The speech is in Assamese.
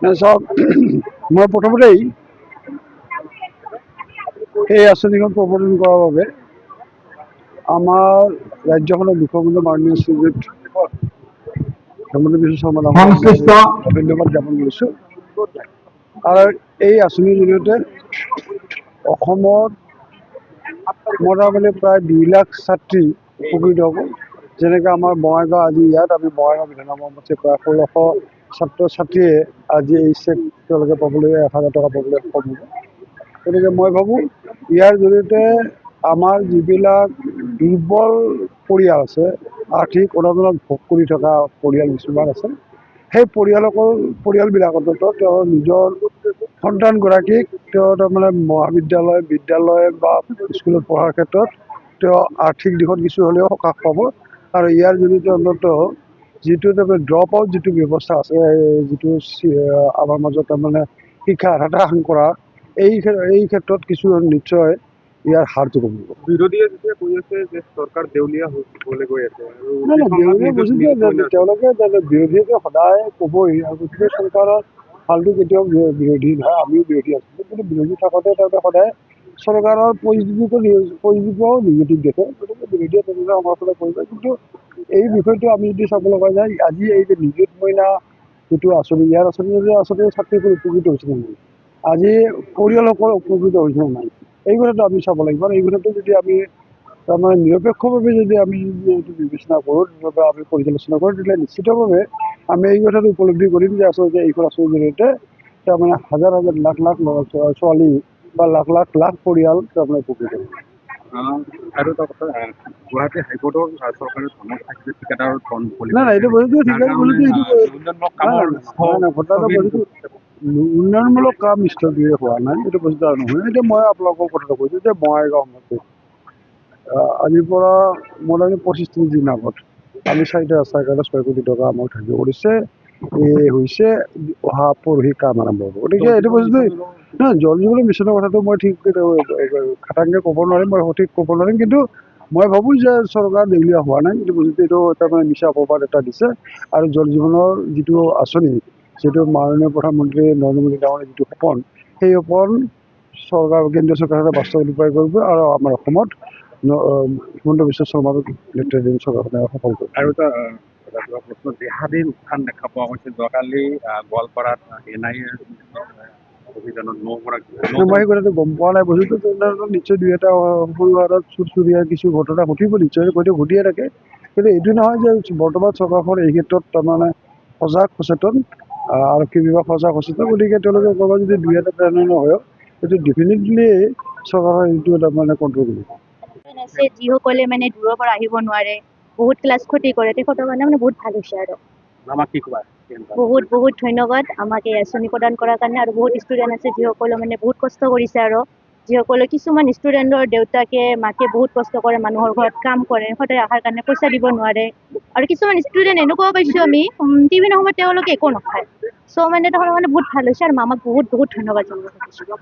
চাওক মই প্ৰথমতেই এই আঁচনিখন প্ৰৱৰ্তন কৰাৰ বাবে আমাৰ ৰাজ্যখনৰ মুখ্যমন্ত্ৰী মাননীয় শ্ৰীযুত হিমন্ত বিশ্ব শৰ্মা ডাঙৰীয়াক সংশ্লিষ্ট মই ধন্যবাদ জ্ঞাপন কৰিছোঁ। আৰু এই আঁচনিৰ জৰিয়তে অসমত মোটামুটি প্ৰায় 2 লাখ ছাত্ৰী উপকৃত হ'ব। যেনেকৈ আমাৰ বঙাইগাঁও আজি ইয়াত আমি বঙাইগাঁও বিধানসভা সমষ্টিৰ প্ৰায় 1600 ছাত্ৰ ছাত্ৰীয়ে আজি এই চেক তেওঁলোকে পাবলৈ 1000 টকা পাবলৈ সক্ষম হ'ব। গতিকে মই ভাবোঁ ইয়াৰ জৰিয়তে আমাৰ যিবিলাক দুৰ্বল পৰিয়াল আছে, আৰ্থিক অনুদানত ভোগ কৰি থকা পৰিয়াল কিছুমান আছে, সেই পৰিয়ালবিলাকতো তেওঁৰ নিজৰ সন্তানগৰাকীক তেওঁ তাৰমানে মহাবিদ্যালয় বিদ্যালয় বা স্কুলত পঢ়াৰ ক্ষেত্ৰত তেওঁ আৰ্থিক দিশত কিছু হ'লেও সকাহ পাব। আৰু ইয়াৰ জৰিয়তে অন্ততঃ যিটো তাৰমানে ড্ৰপ আউট যিটো ব্যৱস্থা আছে, যিটো আমাৰ মাজত তাৰমানে শিক্ষা আধাতে হাং কৰা, এই ক্ষেত্ৰত কিছু নিশ্চয় ইয়াৰ হাৰটো কমিব। বিৰোধীয়ে যেতিয়া কৈ আছে যে চৰকাৰ দেউলীয়া হ'বলৈ গৈ আছে, নাই নাই, বিৰোধীয়ে বুজিছে, তেওঁলোকে বিৰোধীয়ে সদায় ক'বই। আৰু গতিকে চৰকাৰৰ ফালটো কেতিয়াও বিৰোধী নহয়, আমিও বিৰোধী আছিলোঁ, কিন্তু বিৰোধী থাকোঁতে তেওঁলোকে সদায় চৰকাৰৰ পজিটিভো নিগেটিভ দেখে। গতিকে বিৰোধীয়ে তেনেকৈ সমালোচনা কৰিব। কিন্তু এই বিষয়টো আমি যদি চাব লগা যায়, আজি এই যে নিযুত মইনা যিটো আঁচনি, ইয়াৰ আঁচনি ছাত্ৰীসকল উপকৃত হৈছে নে নাই, আজি পৰিয়ালসকল উপকৃত হৈছে নে নাই, এই কথাটো আমি চাব লাগিব। আৰু এই কথাটো যদি আমি তাৰমানে নিৰপেক্ষভাৱে যদি আমি এইটো বিবেচনা কৰোঁ, বা আমি পৰ্যালোচনা কৰোঁ, তেতিয়া নিশ্চিতভাৱে আমি এই কথাটো উপলব্ধি কৰিম যে আচলতে এইখন আঁচনিৰ জৰিয়তে তাৰমানে হাজাৰ হাজাৰ লাখ লাখ ল'ৰা ছোৱালী বা লাখ লাখ পৰিয়াল তাৰমানে উপকৃত হ'ব। আৰু এটা কথা, গুৱাহাটী হাইকোৰ্টৰ চৰকাৰে ধমক থাকিলে ঠিকাদাৰৰ ধন নাই নাই, এইটো বস্তুটো ঠিকাদাৰ বস্তুটো ঘটনাটো বস্তুটো উন্নয়নমূলক কাম স্থগিত হোৱা নাই, এইটো বস্তু আৰু নহয়। এতিয়া মই আপোনালোকক কথাটো কৈছোঁ যে বঙাইগাঁও সমষ্টিত আজিৰ পৰা মোটামুটি 25-30 দিন আগত আমি 4টা ৰাস্তাৰ কাৰণে 6 কোটি টকা আমাক ধাৰ্য কৰিছে। এই হৈছে অহা পৰহি কাম আৰম্ভ হ'ব। গতিকে এইটো বস্তু নহয়, জল জীৱন মিছনৰ কথাটো মই ঠিক খাটাংকৈ ক'ব নোৱাৰিম, মই সঠিক ক'ব নোৱাৰিম। কিন্তু মই ভাবোঁ যে চৰকাৰ দেউলীয়া হোৱা নাই, কিন্তু বস্তুটো এইটো তাৰমানে মিছা অপবাদ এটা দিছে। আৰু জল জীৱনৰ যিটো আঁচনি, যিটো মাননীয় প্ৰধানমন্ত্ৰী নৰেন্দ্ৰ মোদী ডাঙৰীয়াৰ যিটো সপোন, সেই সপোন কেন্দ্ৰীয় চৰকাৰে বাস্তৱ ৰূপায়ণ কৰিব। আৰু আমাৰ অসমত হিমন্ত বিশ্ব শৰ্মাৰ নেতৃত্বাধীন চৰকাৰখনে সফল কৰিব। আৰু এটা প্ৰশ্ন, জেহাদীৰ উত্থান দেখা পোৱা গৈছে। যোৱাকালি গোৱালপাৰাত NIA অভিযানত 9 গৰাকী। মই সেই কথাটো গম পোৱা নাই। বস্তুটো তেনেধৰণৰ নিশ্চয় 2-এটা সৰু হাৰত চুৰচুৰীয়া কিছু ঘটনা ঘটিব, নিশ্চয় হয়তো ঘটিয়ে থাকে। কিন্তু এইটো নহয় যে বৰ্তমান চৰকাৰখন এই ক্ষেত্ৰত তাৰমানে সচেতন, আৰক্ষী বিভাগ সচেতন। গতিকে তেওঁলোকে ক'ৰবাত যদি 2-এটা তেনেধৰণৰ হয়, সেইটো ডেফিনেটলি চৰকাৰৰ এইটো তাৰমানে কণ্ট্ৰল কৰিব। আছে যিসকলে মানে দূৰৰ পৰা আহিব নোৱাৰে, বহুত ক্লাছ ক্ষতি কৰে, তেখেতৰ কাৰণে মানে বহুত ভাল হৈছে। আৰু আমাক কি ক'বা? বহুত বহুত ধন্যবাদ আমাক এই আঁচনি প্ৰদান কৰাৰ কাৰণে। আৰু বহুত ষ্টুডেণ্ট আছে যিসকলে মানে বহুত কষ্ট কৰিছে, আৰু যিসকলে কিছুমান ষ্টুডেণ্টৰ দেউতাকে মাকে বহুত কষ্ট কৰে, মানুহৰ ঘৰত কাম কৰে, সদায় অহাৰ কাৰণে পইচা দিব নোৱাৰে। আৰু কিছুমান ষ্টুডেণ্ট এনেকুৱাও পাইছোঁ আমি, টিফিনৰ সময়ত তেওঁলোকে একো নাখায়। চ' মানে তখন মানে বহুত ভাল হৈছে, আৰু মামাক বহুত বহুত ধন্যবাদ জনাব খুজিছোঁ।